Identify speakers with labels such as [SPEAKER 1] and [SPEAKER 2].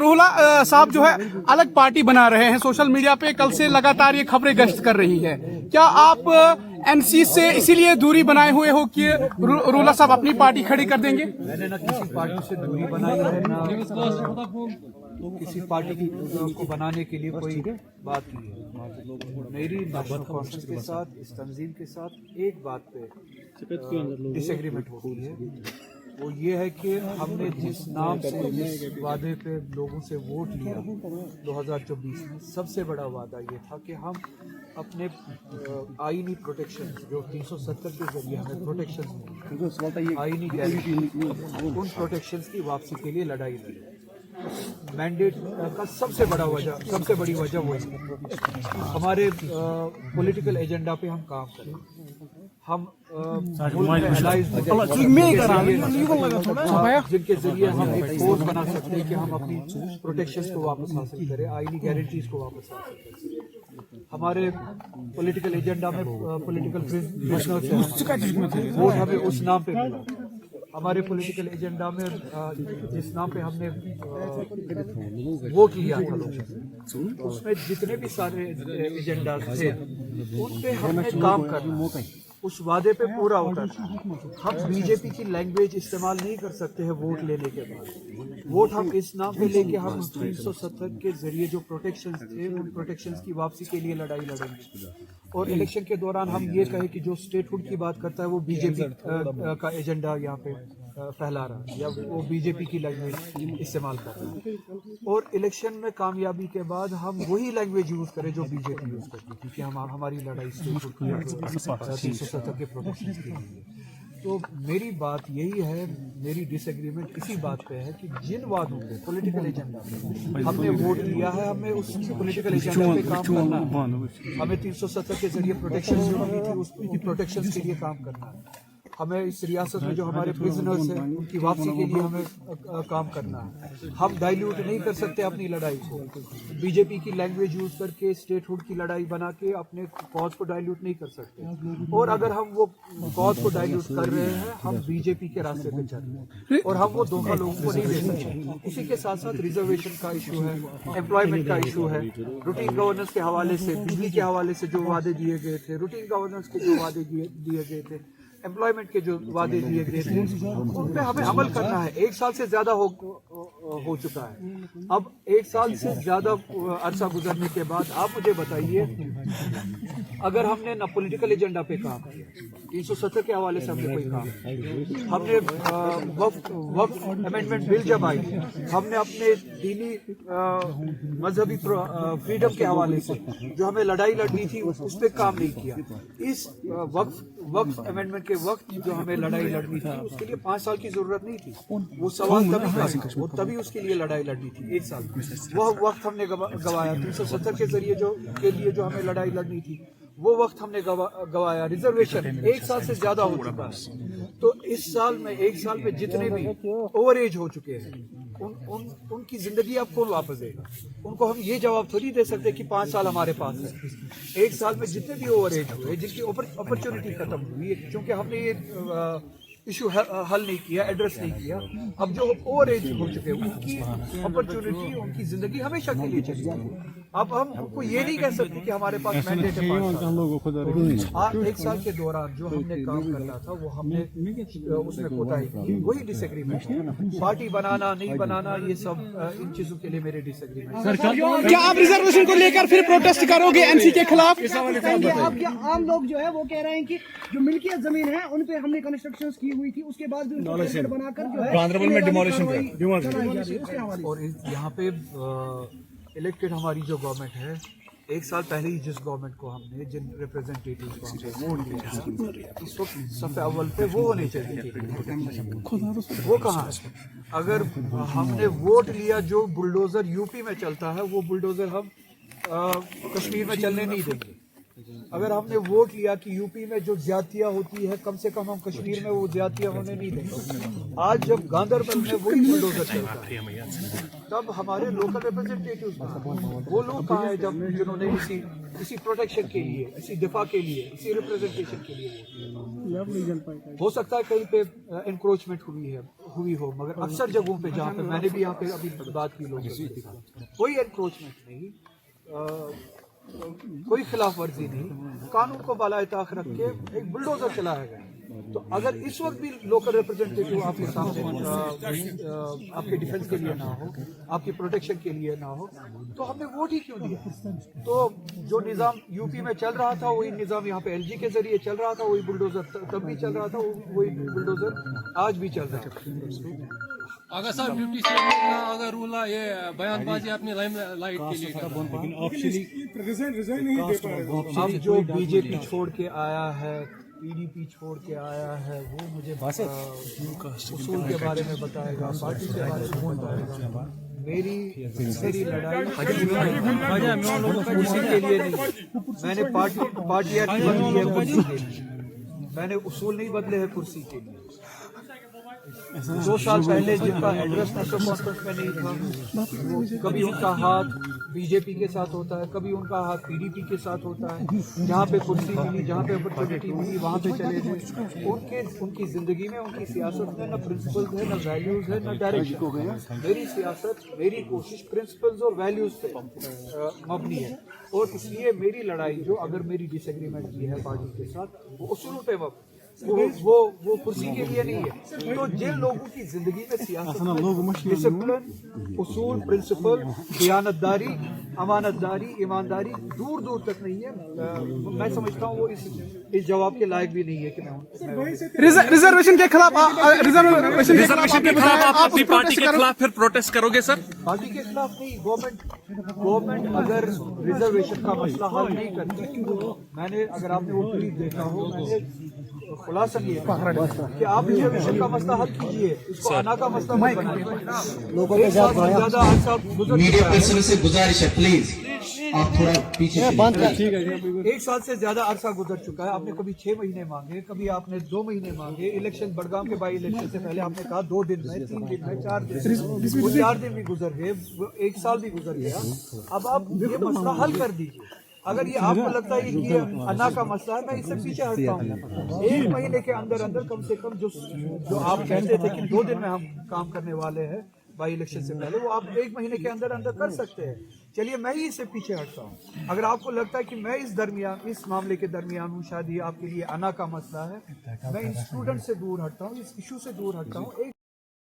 [SPEAKER 1] رولا साहब जो है अलग पार्टी बना रहे हैं, सोशल मीडिया पे कल से लगातार ये खबरें गश्त कर रही है। क्या आप एनसी से इसीलिए दूरी बनाए हुए हो कि रोला साहब अपनी पार्टी खड़ी कर देंगे?
[SPEAKER 2] मैंने ना किसी पार्टी से दूरी बनाई है, ना किसी पार्टी को बनाने के लिए कोई बात की है। मेरी नेशनल कॉन्फ्रेंस के साथ, इस तंजीम के साथ एक बात पे डिसएग्रीमेंट होती है, वो ये है कि हमने जिस नाम से जिस वादे पे लोगों से वोट लिया 2024 में, सबसे बड़ा वादा ये था कि हम अपने आईनी प्रोटेक्शन जो 370 के जरिए हमें प्रोटेक्शन आईनी गारंटी, उन प्रोटेक्शंस की वापसी के लिए लड़ाई लड़े। मैंडेट का सबसे बड़ी वजह वो है हमारे पॉलिटिकल एजेंडा पे हम काम करें, हम जिनके जरिए हम एक फोर्स बना सकते हैं कि हम अपनी प्रोटेक्शंस को वापस हासिल करें, आईनी गारंटीज को वापस हासिल करें। हमारे पॉलिटिकल एजेंडा में पॉलिटिकल प्रिजनर्स वोट हमें उस नाम पे मिला। हमारे पॉलिटिकल एजेंडा में जिस नाम पे हमने वोट लिया था लोगों से, उसमें जितने भी सारे एजेंडा थे उन पे हमने काम करना, उस वादे पे पूरा उतरना। हम बीजेपी की लैंग्वेज इस्तेमाल नहीं कर सकते हैं वोट लेने के बाद। वोट हम इस नाम पे लेके हम 370 के जरिए जो प्रोटेक्शंस थे, उन प्रोटेक्शंस की वापसी के लिए लड़ाई लड़ेंगे। और इलेक्शन के दौरान हम ये कहें कि जो स्टेटहुड की बात करता है वो बीजेपी का एजेंडा यहाँ पे फैला रहा है, या वो बीजेपी की लैंग्वेज इस्तेमाल कर रहा है। और इलेक्शन में कामयाबी के बाद हम वही लैंग्वेज यूज करें जो बीजेपी यूज करती थी कि हम हमारी लड़ाई स्टेटहुड की 370 के प्रोटेक्शन के लिए। तो मेरी बात यही है, मेरी डिसएग्रीमेंट इसी बात पे है कि जिन वादों पे पॉलिटिकल एजेंडा पे हमने वोट लिया है, हमें उस पॉलिटिकल एजेंडा पे काम करना है। हमें 370 के जरिए प्रोटेक्शन जो मिली थी, उस प्रोटेक्शन के लिए काम करना है। हमें इस रियासत में जो हमारे प्रिजनर्स हैं उनकी वापसी के लिए हमें काम करना है। हम डाइल्यूट नहीं कर सकते अपनी लड़ाई को, बीजेपी की लैंग्वेज यूज करके स्टेटहुड की लड़ाई बना के अपने कॉज को डाइल्यूट नहीं कर सकते। और अगर हम वो कॉज को डाइल्यूट कर रहे हैं, हम बीजेपी के रास्ते पे चल रहे हैं और हम वो धोखा लोगों को नहीं दे सकते। इसी के साथ साथ रिजर्वेशन का इशू है, एम्प्लॉयमेंट का इशू है, रूटीन गवर्नेंस के हवाले से, बिजली के हवाले से जो वादे दिए गए थे, रूटीन गवर्नेंस के जो वादे दिए गए थे, एम्प्लॉयमेंट के जो वादे दिए गए थे, उन पे हमें अमल करना है। 1 साल से ज्यादा हो चुका है। अब 1 साल से ज्यादा अरसा गुजरने के बाद आप मुझे बताइए, अगर हमने ना पॉलिटिकल एजेंडा पे काम किया, 370 के हवाले से हमने कोई काम, हमने वक्फ अमेंडमेंट बिल जब आई, हमने अपने दीनी मजहबी फ्रीडम के हवाले से जो हमें लड़ाई लड़नी थी उस पर काम नहीं किया। इस वक्फ अमेंडमेंट के वक्त जो हमें लड़ाई लड़नी थी उसके लिए 5 साल की जरूरत नहीं थी। वो सवाल तभी था, वो तभी उसके लिए लड़ाई लड़नी थी 1 साल। वह वक्त हमने गवाया 370 के जरिए जो हमें लड़ाई लड़नी थी, वो वक्त हमने गवाया। रिजर्वेशन 1 साल से ज्यादा हो चुका है। तो इस साल में 1 साल में जितने भी ओवर एज हो चुके हैं उनकी जिंदगी अब कौन वापस देगा? उनको हम ये जवाब थोड़ी दे सकते कि 5 साल हमारे पास है। 1 साल में जितने भी ओवर एज हुए, जिनकी अपॉर्चुनिटी खत्म हुई, क्योंकि हमने ये इशू हल नहीं किया, एड्रेस नहीं किया, अब जो ओवर एज हो चुके हैं उनकी अपॉर्चुनिटी, उनकी जिंदगी हमेशा के लिए चलेगी। अब हम उनको ये नहीं कह सकते कि हमारे पास मैंडेट है 1 साल के दौरान जो हमने काम करना था वो हमने उसमें कोताही की। वही डिसएग्रीमेंट है। पार्टी बनाना नहीं बनाना, ये सब इन चीजों के लिए मेरे डिसएग्रीमेंट।
[SPEAKER 1] क्या आप रिजर्वेशन को लेकर फिर प्रोटेस्ट करोगे एनसी के खिलाफ?
[SPEAKER 3] आम लोग जो है वो कह रहे हैं कि जो मिल्कियत जमीन है उन पे हमने कंस्ट्रक्शन की हुई थी, उसके बाद भी बनाकर जो है
[SPEAKER 2] और यहाँ पे इलेक्टेड हमारी जो गवर्नमेंट है, 1 साल पहले ही जिस गवर्नमेंट को हमने, जिन रिप्रेजेंटेटिव को हमने वोट दिया, इस वक्त सफ़े अव्वल पे वो होने चाहिए। वो कहाँ है? अगर हमने वोट लिया, जो बुलडोजर यूपी में चलता है वो बुलडोजर हम कश्मीर में चलने नहीं देंगे। अगर हमने वोट लिया कि यूपी में जो ज्यादतियां होती है कम से कम हम कश्मीर में वो ज्यादतियां होने नहीं देंगे। आज जब गांधरबल में वही बुलडोजर चलता है तब हमारे लोकल रिप्रेजेंटेटिव वो लोग कहाँ है जब जिन्होंने इसी प्रोटेक्शन के लिए, इसी दिफा के लिए, इसी रिप्रेजेंटेशन के लिए हो सकता है कहीं पे एनक्रोचमेंट हुई हो, मगर अक्सर जगहों पे जहाँ पे मैंने भी यहाँ पे अभी बात की लोगों कोई एनक्रोचमेंट नहीं, कोई खिलाफ वर्जी नहीं, कानून को बालाए ताख रख के एक बुलडोजर चलाया गया। तो अगर इस वक्त भी लोकल रिप्रेजेंटेटिव आपके सामने आपके डिफेंस के लिए ना हो, आपकी प्रोटेक्शन के लिए ना हो, तो हमने वोट ही क्यों दिया? तो जो निज़ाम यूपी में चल रहा था वही निज़ाम यहाँ पे एलजी के जरिए चल रहा था, वही बुलडोजर तब भी चल रहा था, वही बुलडोजर आज भी चल रहा है।
[SPEAKER 4] अगर सर ड्यूटी से अगर रूल ये बयानबाजी अपनी लाइट के लिए
[SPEAKER 2] अब जो बीजेपी छोड़ के आया है, पीडीपी छोड़ के आया है, वो मुझे उसूल के बारे में बताएगा, पार्टी के बारे में बताएगा। मेरी लड़ाई कुर्सी के लिए नहीं, मैंने पार्टियां नहीं बदली है कुर्सी के लिए, मैंने उसूल नहीं बदले हैं कुर्सी के लिए। 2 साल पहले जिनका एड्रेस नेशनल कॉन्फ्रेंस में नहीं था, वो कभी उनका हाथ बीजेपी के साथ होता है, कभी उनका हाथ पीडीपी के साथ होता है। जहाँ पे कुर्सी मिली, जहाँ पे अपॉर्चुनिटी मिली, वहाँ पे चले गए। उनकी जिंदगी में, उनकी सियासत में न प्रिंसिपल्स है, न वैल्यूज है, न डायरेक्शन। मेरी सियासत, मेरी कोशिश प्रिंसिपल्स और वैल्यूज पे मबनी है, और इसलिए मेरी लड़ाई जो अगर मेरी डिसएग्रीमेंट की है पार्टी के साथ, वो उसूलों पे वो कुर्सी के लिए नहीं है। तो जिन लोगों की जिंदगी में सियासत, डिसिप्लिन, उसूल, प्रिंसिपल, दयानतदारी, अमानतदारी, ईमानदारी दूर दूर तक नहीं है, मैं समझता हूँ वो इस जवाब के लायक भी नहीं है कि मैं
[SPEAKER 1] रिजर्वेशन के खिलाफ
[SPEAKER 5] रिजर्वेशन के खिलाफ आप अपनी पार्टी के खिलाफ फिर प्रोटेस्ट करोगे सर?
[SPEAKER 2] पार्टी के खिलाफ नहीं, गवर्नमेंट अगर रिजर्वेशन का मसला हल नहीं करती, मैंने अगर आपने वो ट्वीट देखा हो, मैंने खुलासा ये कि आप रिजर्वेशन का मसला हल कीजिए, इसको आना का मसला मत बनाइए।
[SPEAKER 6] मीडिया पर्सन से गुजारिश है प्लीज आप थोड़ा पीछे।
[SPEAKER 2] एक साल से ज्यादा अरसा गुजर चुका है, आपने कभी 6 महीने मांगे, कभी आपने 2 महीने मांगे। इलेक्शन बड़गाम के बाई इलेक्शन से पहले आपने कहा 2 दिन में, 3 दिन में, 4 दिन, वो 4 दिन भी गुजर गए, 1 साल भी गुजर गया। अब आप ये मसला हल कर दीजिए। अगर ये आपको लगता है कि ये अन्ना का मसला है, मैं इससे पीछे हटता हूँ। 1 महीने के अंदर कम से कम जो आप कहते थे कि 2 दिन में हम काम करने वाले हैं बाई इलेक्शन से पहले, वो आप 1 महीने के अंदर कर सकते हैं। चलिए मैं ही इससे पीछे हटता हूँ। अगर आपको लगता है कि मैं इस मामले के दरमियान हूँ, शायद ये आपके लिए अन्ना का मसला है, मैं इस स्टूडेंट से दूर हटता हूँ, इस इशू से दूर हटता हूँ।